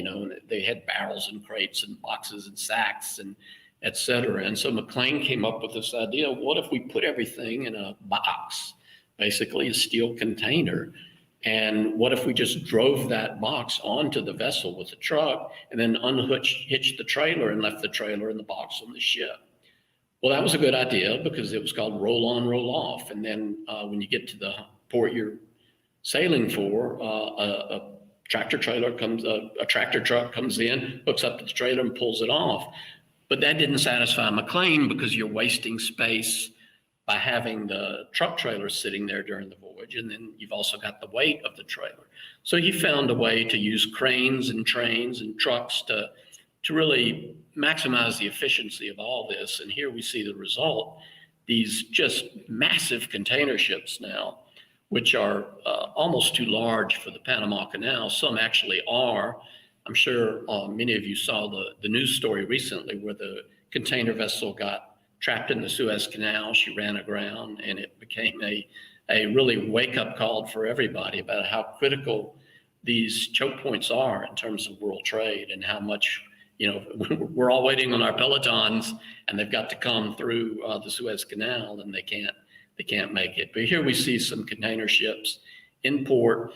They had barrels and crates and boxes and sacks and et cetera. And so McLean came up with this idea: what if we put everything in a box, basically a steel container? And what if we just drove that box onto the vessel with a truck and then hitched the trailer and left the trailer and the box on the ship? Well, that was a good idea because it was called roll on, roll off. And then when you get to the port you're sailing for, a tractor truck comes in, hooks up to the trailer and pulls it off. But that didn't satisfy McLean because you're wasting space by having the truck trailer sitting there during the voyage. And then you've also got the weight of the trailer. So he found a way to use cranes and trains and trucks to really maximize the efficiency of all this. And here we see the result: these just massive container ships now, which are almost too large for the Panama Canal. Some actually are. I'm sure many of you saw the news story recently where the container vessel got trapped in the Suez Canal. She ran aground, and it became a really wake-up call for everybody about how critical these choke points are in terms of world trade, and how much we're all waiting on our pelotons, and they've got to come through the Suez Canal, and they can't make it. But here we see some container ships in port.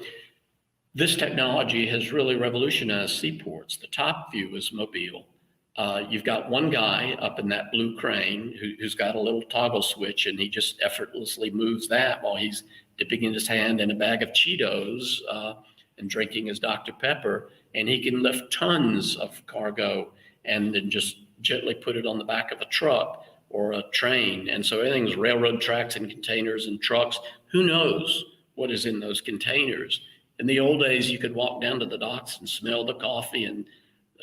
This technology has really revolutionized seaports. The top view is Mobile. You've got one guy up in that blue crane who's got a little toggle switch, and he just effortlessly moves that while he's dipping in his hand in a bag of Cheetos and drinking his Dr. Pepper. And he can lift tons of cargo and then just gently put it on the back of a truck or a train. And so everything's railroad tracks and containers and trucks. Who knows what is in those containers? In the old days, you could walk down to the docks and smell the coffee and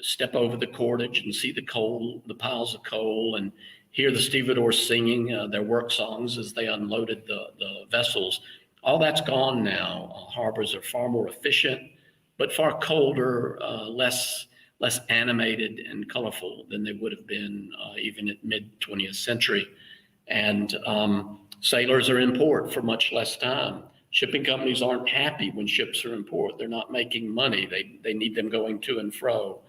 step over the cordage and see the piles of coal, and hear the stevedores singing their work songs as they unloaded the vessels. All that's gone now. Harbors are far more efficient, but far colder, less animated and colorful than they would have been even at mid-20th century. And sailors are in port for much less time. Shipping companies aren't happy when ships are in port. They're not making money. They need them going to and fro.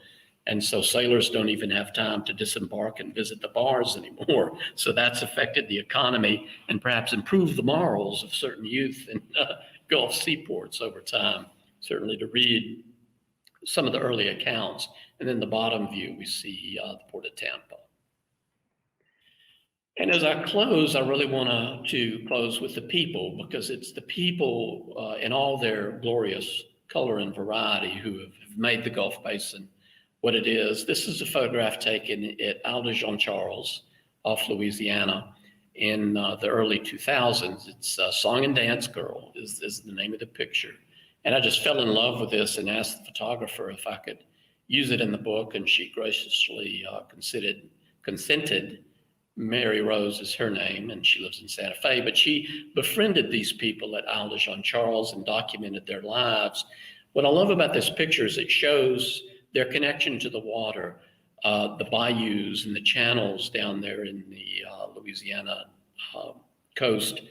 And so sailors don't even have time to disembark and visit the bars anymore. So that's affected the economy and perhaps improved the morals of certain youth in Gulf seaports over time. Certainly to read some of the early accounts. And then the bottom view, we see the Port of Tampa. And as I close, I really want to close with the people, because it's the people in all their glorious color and variety who have made the Gulf Basin what it is. This is a photograph taken at Isle de Jean Charles off Louisiana in the early 2000s. It's Song and Dance Girl is the name of the picture. And I just fell in love with this and asked the photographer if I could use it in the book, and she graciously consented. Mary Rose is her name, and she lives in Santa Fe, but she befriended these people at Isle de Jean Charles and documented their lives. What I love about this picture is it shows their connection to the water, the bayous and the channels down there in the Louisiana coast.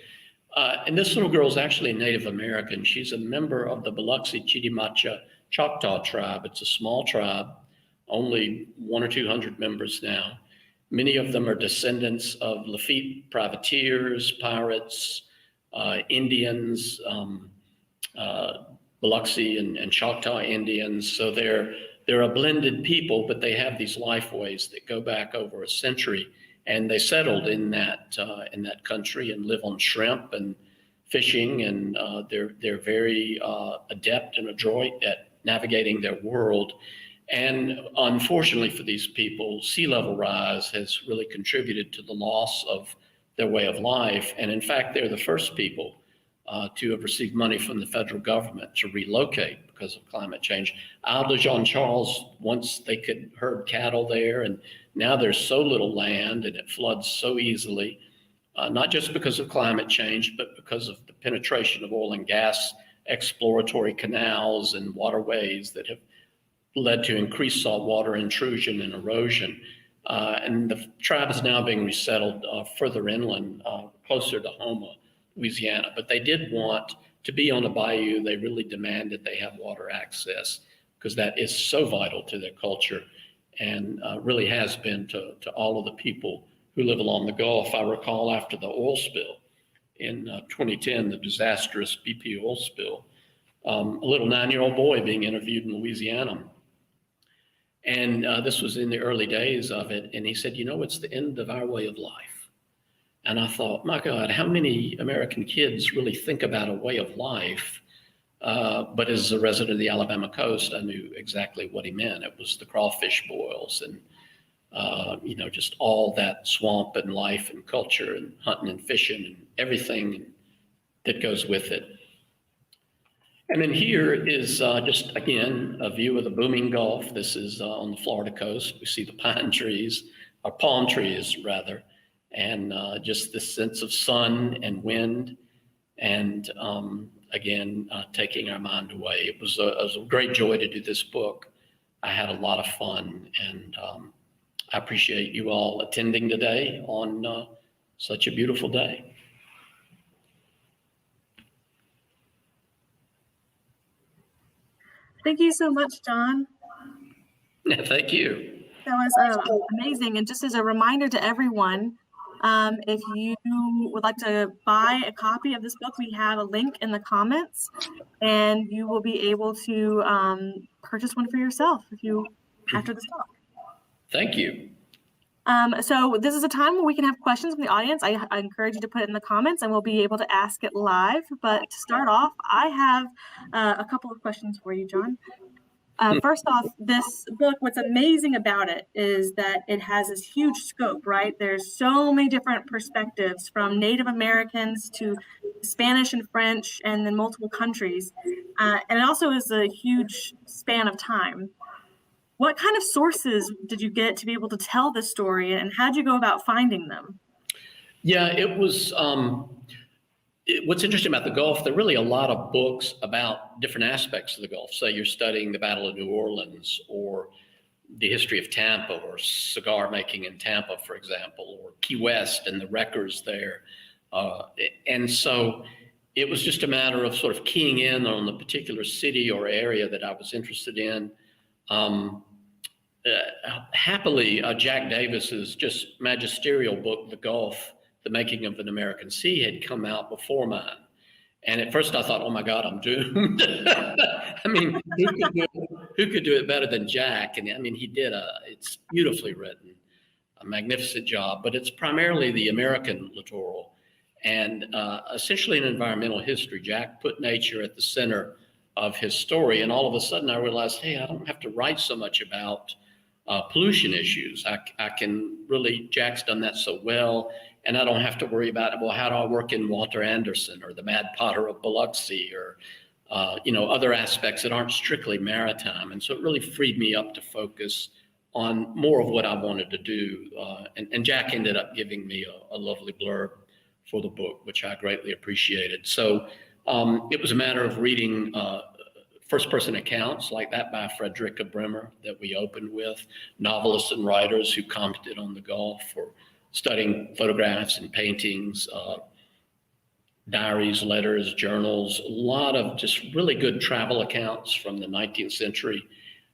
And this little girl is actually Native American. She's a member of the Biloxi Chitimacha Choctaw tribe. It's a small tribe, only 100 or 200 members now. Many of them are descendants of Lafitte privateers, pirates, Indians, Biloxi and Choctaw Indians. So they're a blended people, but they have these lifeways that go back over a century. And they settled in that country and live on shrimp and fishing, and they're very adept and adroit at navigating their world. And unfortunately for these people, sea level rise has really contributed to the loss of their way of life. And in fact, they're the first people to have received money from the federal government to relocate because of climate change. Isle de Jean Charles, once they could herd cattle there, and now there's so little land and it floods so easily, not just because of climate change, but because of the penetration of oil and gas exploratory canals and waterways that have led to increased saltwater intrusion and erosion. And the tribe is now being resettled further inland, closer to Houma, Louisiana. But they did want to be on a bayou. They really demanded they have water access because that is so vital to their culture, and really has been to all of the people who live along the Gulf. I recall after the oil spill in 2010, the disastrous BP oil spill, a little 9-year-old boy being interviewed in Louisiana. And this was in the early days of it. And he said, it's the end of our way of life. And I thought, my God, how many American kids really think about a way of life? But as a resident of the Alabama coast, I knew exactly what he meant. It was the crawfish boils and, just all that swamp and life and culture and hunting and fishing and everything that goes with it. And then here is just, again, a view of the booming Gulf. This is on the Florida coast. We see the pine trees, or palm trees rather, and just this sense of sun and wind, and again, taking our mind away. It was a great joy to do this book. I had a lot of fun, and I appreciate you all attending today on such a beautiful day. Thank you so much, John. Thank you. That was amazing. And just as a reminder to everyone, if you would like to buy a copy of this book, we have a link in the comments, and you will be able to purchase one for yourself after this talk. Thank you. So this is a time where we can have questions from the audience. I encourage you to put it in the comments, and we'll be able to ask it live. But to start off, I have a couple of questions for you, John. First off, this book, what's amazing about it is that it has this huge scope, right? There's so many different perspectives, from Native Americans to Spanish and French, and then multiple countries. And it also is a huge span of time. What kind of sources did you get to be able to tell this story, and how did you go about finding them? Yeah, it was, what's interesting about the Gulf, there are really a lot of books about different aspects of the Gulf. Say you're studying the Battle of New Orleans, or the history of Tampa, or cigar making in Tampa, for example, or Key West and the wreckers there. And so it was just a matter of sort of keying in on the particular city or area that I was interested in. Happily, Jack Davis's just magisterial book, The Gulf, The Making of an American Sea, had come out before mine. And at first I thought, oh my God, I'm doomed. I mean, who could do it better than Jack? And I mean, he did it's beautifully written, a magnificent job, but it's primarily the American littoral and essentially an environmental history. Jack put nature at the center of his story. And all of a sudden I realized, hey, I don't have to write so much about pollution issues. I can really, Jack's done that so well, and I don't have to worry about, well, how do I work in Walter Anderson or the Mad Potter of Biloxi, or other aspects that aren't strictly maritime. And so it really freed me up to focus on more of what I wanted to do. And Jack ended up giving me a lovely blurb for the book, which I greatly appreciated. So it was a matter of reading first-person accounts like that by Frederica Bremer that we opened with, novelists and writers who commented on the Gulf, or studying photographs and paintings, diaries, letters, journals, a lot of just really good travel accounts from the 19th century,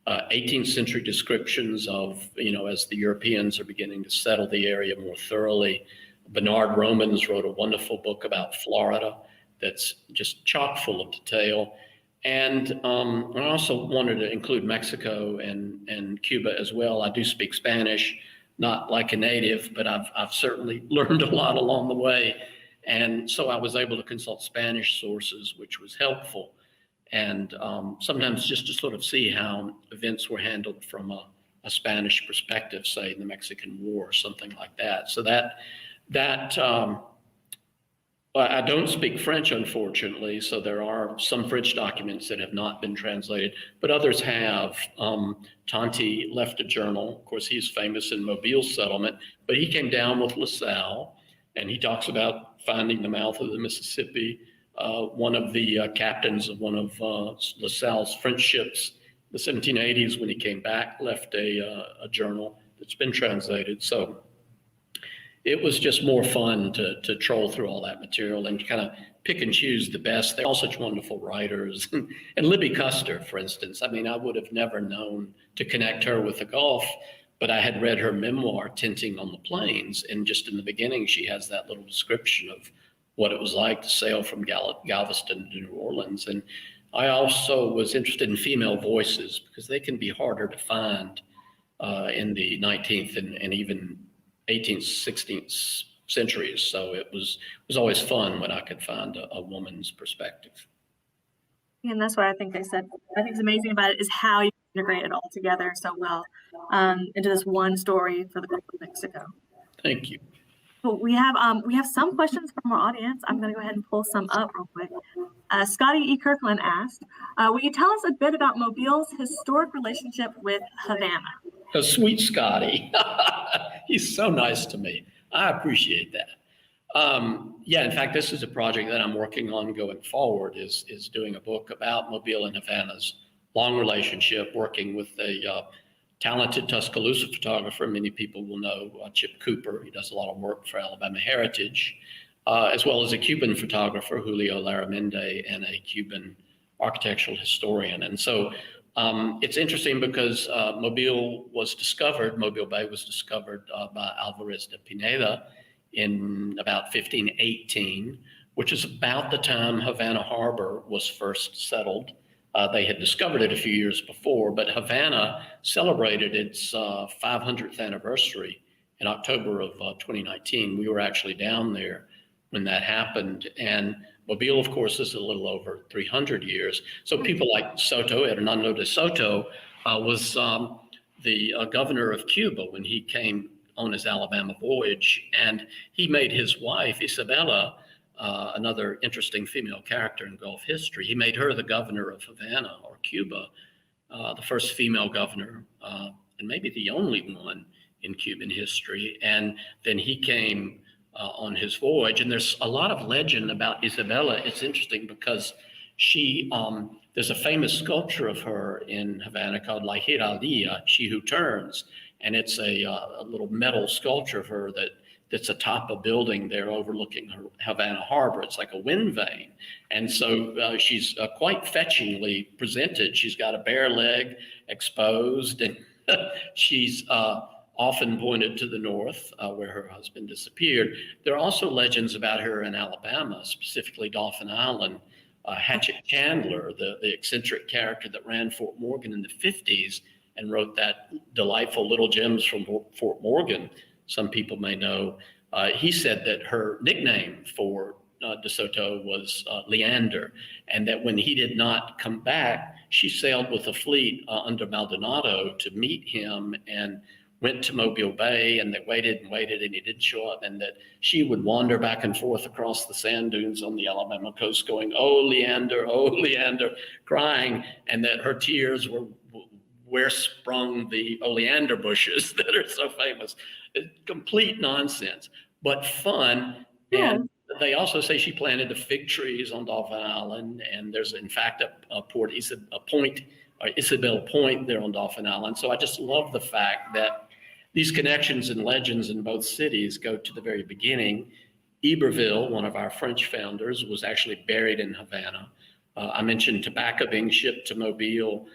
18th century descriptions of, as the Europeans are beginning to settle the area more thoroughly. Bernard Romans wrote a wonderful book about Florida. that's just chock full of detail. And I also wanted to include Mexico and Cuba as well. I do speak Spanish, not like a native, but I've certainly learned a lot along the way. And so I was able to consult Spanish sources, which was helpful. And sometimes just to sort of see how events were handled from a Spanish perspective, say in the Mexican War or something like that. So that I don't speak French, unfortunately, so there are some French documents that have not been translated, but others have. Tonti left a journal. Of course, he's famous in Mobile settlement, but he came down with LaSalle, and he talks about finding the mouth of the Mississippi. One of the captains of one of LaSalle's French ships, the 1780s, when he came back, left a journal that's been translated. So it was just more fun to troll through all that material and kind of pick and choose the best. They're all such wonderful writers. And Libby Custer, for instance, I mean, I would have never known to connect her with the Gulf, but I had read her memoir, Tinting on the Plains. And just in the beginning, she has that little description of what it was like to sail from Galveston to New Orleans. And I also was interested in female voices because they can be harder to find in the 19th and even 18th, 16th centuries. So it was always fun when I could find a woman's perspective. And that's what I think I think is amazing about it is how you integrate it all together so well into this one story for the Gulf of Mexico. Thank you. So we have some questions from our audience. I'm going to go ahead and pull some up real quick. Scotty E. Kirkland asked, will you tell us a bit about Mobile's historic relationship with Havana? A sweet Scotty. He's so nice to me. I appreciate that. Yeah, in fact, this is a project that I'm working on going forward, is doing a book about Mobile and Havana's long relationship, working with a talented Tuscaloosa photographer many people will know, Chip Cooper. He does a lot of work for Alabama Heritage, as well as a Cuban photographer, Julio Larramendi, and a Cuban architectural historian. And so it's interesting because Mobile Bay was discovered by Alvarez de Pineda in about 1518, which is about the time Havana Harbor was first settled. They had discovered it a few years before, but Havana celebrated its 500th anniversary in October of 2019. We were actually down there when that happened. And Mobile, of course, is a little over 300 years. So people like Soto, Hernando de Soto, was the governor of Cuba when he came on his Alabama voyage. And he made his wife, Isabella, another interesting female character in Gulf history. He made her the governor of Havana or Cuba, the first female governor, and maybe the only one in Cuban history. And then he came on his voyage. And there's a lot of legend about Isabella. It's interesting because there's a famous sculpture of her in Havana called La Giraldia, She Who Turns. And it's a little metal sculpture of her that's atop a building there overlooking Havana Harbor. It's like a wind vane. And so she's quite fetchingly presented. She's got a bare leg exposed, and she's often pointed to the north where her husband disappeared. There are also legends about her in Alabama, specifically Dauphin Island. Hatchet Chandler, the eccentric character that ran Fort Morgan in the 50s and wrote that delightful Little Gems from Fort Morgan, some people may know, he said that her nickname for De Soto was Leander, and that when he did not come back, she sailed with a fleet under Maldonado to meet him and went to Mobile Bay, and they waited and waited, and he didn't show up, and that she would wander back and forth across the sand dunes on the Alabama coast going, oh, Leander, crying, and that her tears were where sprung the oleander bushes that are so famous. Complete nonsense, but fun. Yeah. And they also say she planted the fig trees on Dauphin Island, and there's in fact a point, Isabel Point there on Dauphin Island. So I just love the fact that these connections and legends in both cities go to the very beginning. Iberville, one of our French founders, was actually buried in Havana. I mentioned tobacco being shipped to Mobile.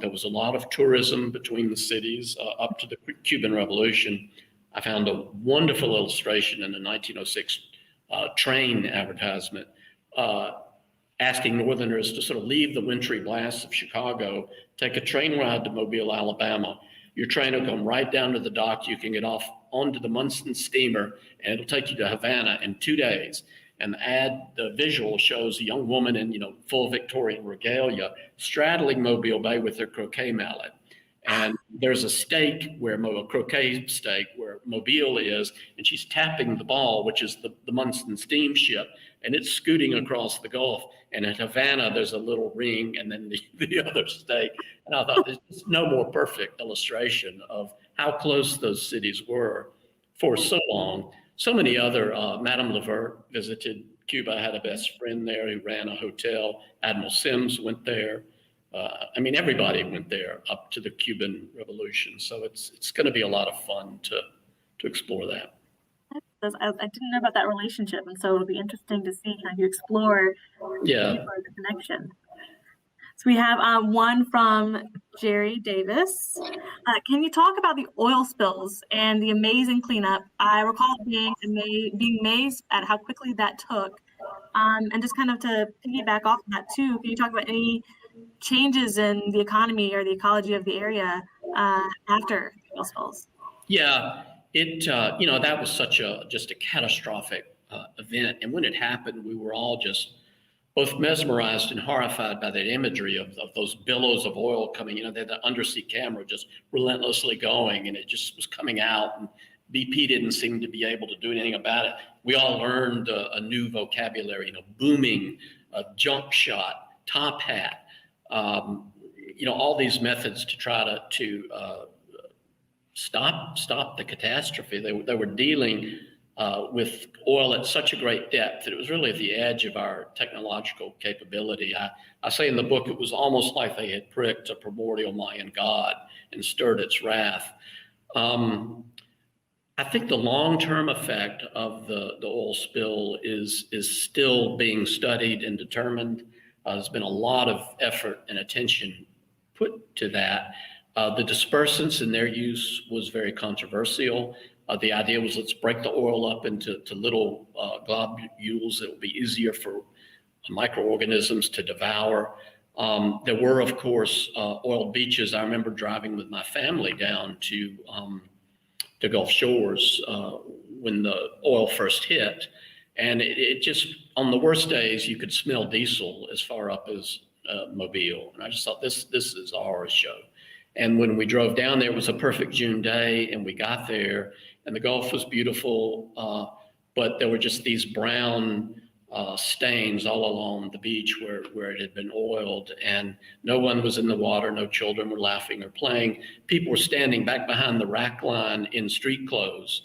There was a lot of tourism between the cities up to the Cuban Revolution. I found a wonderful illustration in the 1906 train advertisement asking Northerners to sort of leave the wintry blasts of Chicago, take a train ride to Mobile, Alabama. Your train will come right down to the dock. You can get off onto the Munson steamer, and it'll take you to Havana in 2 days. And the visual shows a young woman in, full Victorian regalia straddling Mobile Bay with her croquet mallet. And there's a stake a croquet stake where Mobile is, and she's tapping the ball, which is the Munson steamship, and it's scooting across the Gulf. And at Havana, there's a little ring, and then the other stake. And I thought there's no more perfect illustration of how close those cities were for so long. So many other, Madame Levert visited Cuba, had a best friend there who ran a hotel. Admiral Sims went there. Everybody went there up to the Cuban Revolution. So it's going to be a lot of fun to explore that. I didn't know about that relationship, and so it'll be interesting to see how you explore the connection. So we have one from Jerry Davis. Can you talk about the oil spills and the amazing cleanup? I recall being amazed at how quickly that took. And just kind of to piggyback off of that too, can you talk about any changes in the economy or the ecology of the area after oil spills? Yeah, that was just a catastrophic event. And when it happened, we were all just both mesmerized and horrified by that imagery of those billows of oil coming. They had the undersea camera just relentlessly going, and it just was coming out. And BP didn't seem to be able to do anything about it. We all learned a new vocabulary, booming, jump shot, top hat, all these methods to try to stop the catastrophe. They were dealing with oil at such a great depth that it was really at the edge of our technological capability. I say in the book, it was almost like they had pricked a primordial Mayan god and stirred its wrath. I think the long-term effect of the oil spill is still being studied and determined. There's been a lot of effort and attention put to that. The dispersants and their use was very controversial. The idea was, let's break the oil up into little globules that will be easier for microorganisms to devour. There were, of course, oil beaches. I remember driving with my family down to Gulf Shores when the oil first hit. And it just, on the worst days, you could smell diesel as far up as Mobile. And I just thought, this is our show. And when we drove down there, it was a perfect June day, and we got there, and the Gulf was beautiful, but there were just these brown stains all along the beach where it had been oiled, and no one was in the water, no children were laughing or playing. People were standing back behind the rack line in street clothes,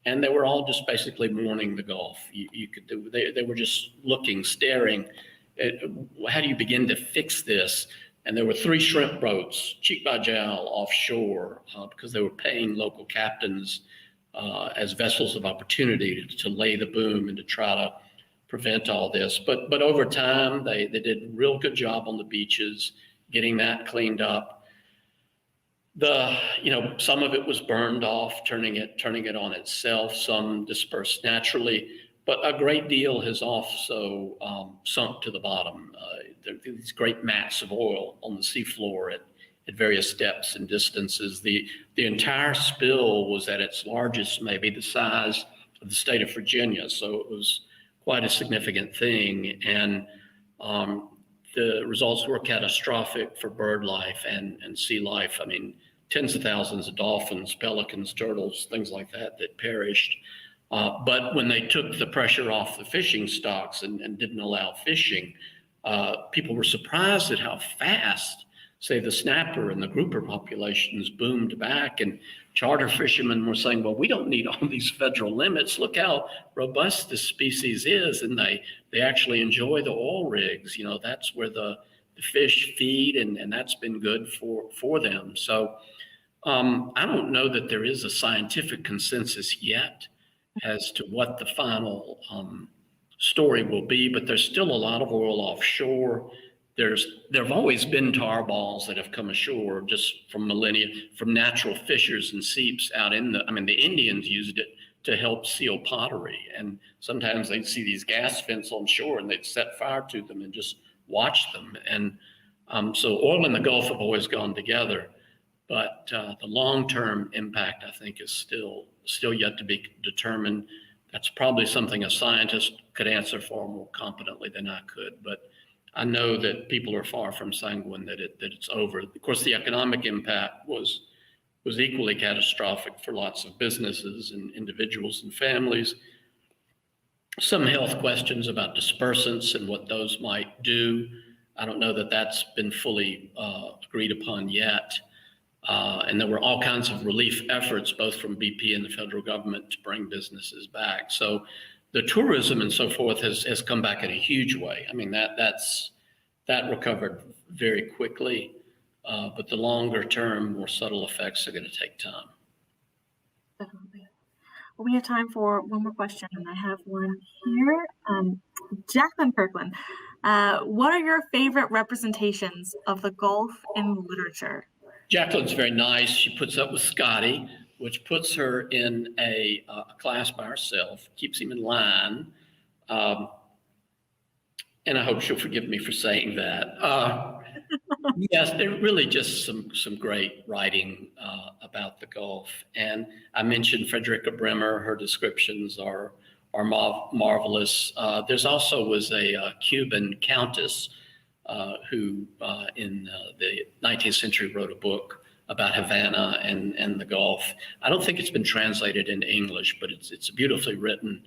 and they were all just basically mourning the Gulf. They were just looking, staring at, how do you begin to fix this? And there were 3 shrimp boats, cheek by jowl, offshore, because they were paying local captains as vessels of opportunity to lay the boom and to try to prevent all this. But over time, they did a real good job on the beaches, getting that cleaned up. Some of it was burned off, turning it on itself. Some dispersed naturally, but a great deal has also sunk to the bottom. There are these great mats of oil on the seafloor at various depths and distances. The entire spill was at its largest, maybe the size of the state of Virginia. So it was quite a significant thing. And the results were catastrophic for bird life and sea life. Tens of thousands of dolphins, pelicans, turtles, things like that perished. But when they took the pressure off the fishing stocks and didn't allow fishing, people were surprised at how fast, say, the snapper and the grouper populations boomed back. And charter fishermen were saying, well, we don't need all these federal limits. Look how robust this species is. And they actually enjoy the oil rigs. That's where the fish feed, and that's been good for them. So I don't know that there is a scientific consensus yet as to what the final story will be, but there's still a lot of oil offshore. There have always been tar balls that have come ashore just from millennia, from natural fissures and seeps out in the Indians used it to help seal pottery. And sometimes they'd see these gas vents on shore and they'd set fire to them and just watch them. And so oil and the Gulf have always gone together. But the long-term impact, I think, is still yet to be determined. That's probably something a scientist could answer far more competently than I could. But I know that people are far from sanguine that it's over. Of course, the economic impact was equally catastrophic for lots of businesses and individuals and families. Some health questions about dispersants and what those might do. I don't know that that's been fully agreed upon yet. And there were all kinds of relief efforts, both from BP and the federal government, to bring businesses back. So the tourism and so forth has come back in a huge way. I mean, that recovered very quickly, but the longer term, more subtle effects are going to take time. Definitely. Well, we have time for one more question, and I have one here. Jacqueline Kirkland, what are your favorite representations of the Gulf in literature? Jacqueline's very nice. She puts up with Scotty, which puts her in a class by herself, keeps him in line. And I hope she'll forgive me for saying that. Yes, there's really just some great writing about the Gulf. And I mentioned Frederica Bremer. Her descriptions are marvelous. There's also was a Cuban countess who in the 19th century wrote a book about Havana and the Gulf. I don't think it's been translated into English, but it's a beautifully written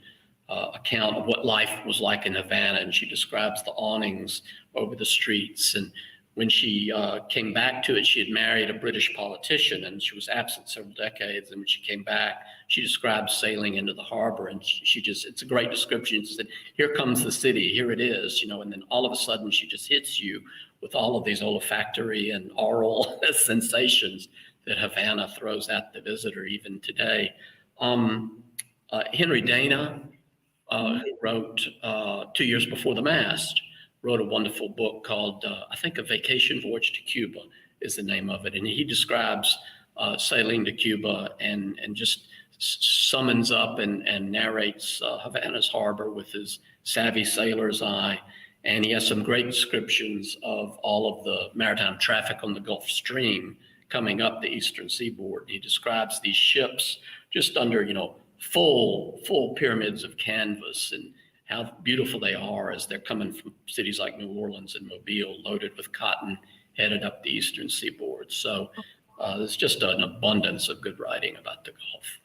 account of what life was like in Havana, and she describes the awnings over the streets. And when she came back to it, she had married a British politician, and she was absent several decades. And when she came back, she described sailing into the harbor, and it's a great description. She said, "Here comes the city, here it is," and then all of a sudden she just hits you with all of these olfactory and oral sensations that Havana throws at the visitor even today. Henry Dana, who wrote 2 years before the mast, wrote a wonderful book called, I think, A Vacation Voyage to Cuba is the name of it. And he describes sailing to Cuba and just summons up and narrates Havana's harbor with his savvy sailor's eye. And he has some great descriptions of all of the maritime traffic on the Gulf Stream coming up the eastern seaboard. He describes these ships just under, full pyramids of canvas, and how beautiful they are as they're coming from cities like New Orleans and Mobile, loaded with cotton, headed up the eastern seaboard. So there's just an abundance of good writing about the Gulf.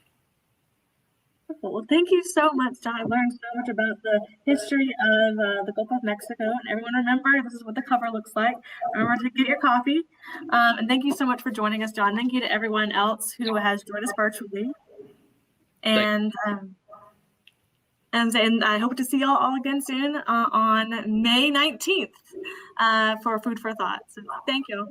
Well, thank you so much, John. I learned so much about the history of the Gulf of Mexico. And everyone remember, this is what the cover looks like. Remember to get your coffee. And thank you so much for joining us, John. Thank you to everyone else who has joined us virtually. And I hope to see y'all all again soon on May 19th for Food for Thought. So thank you.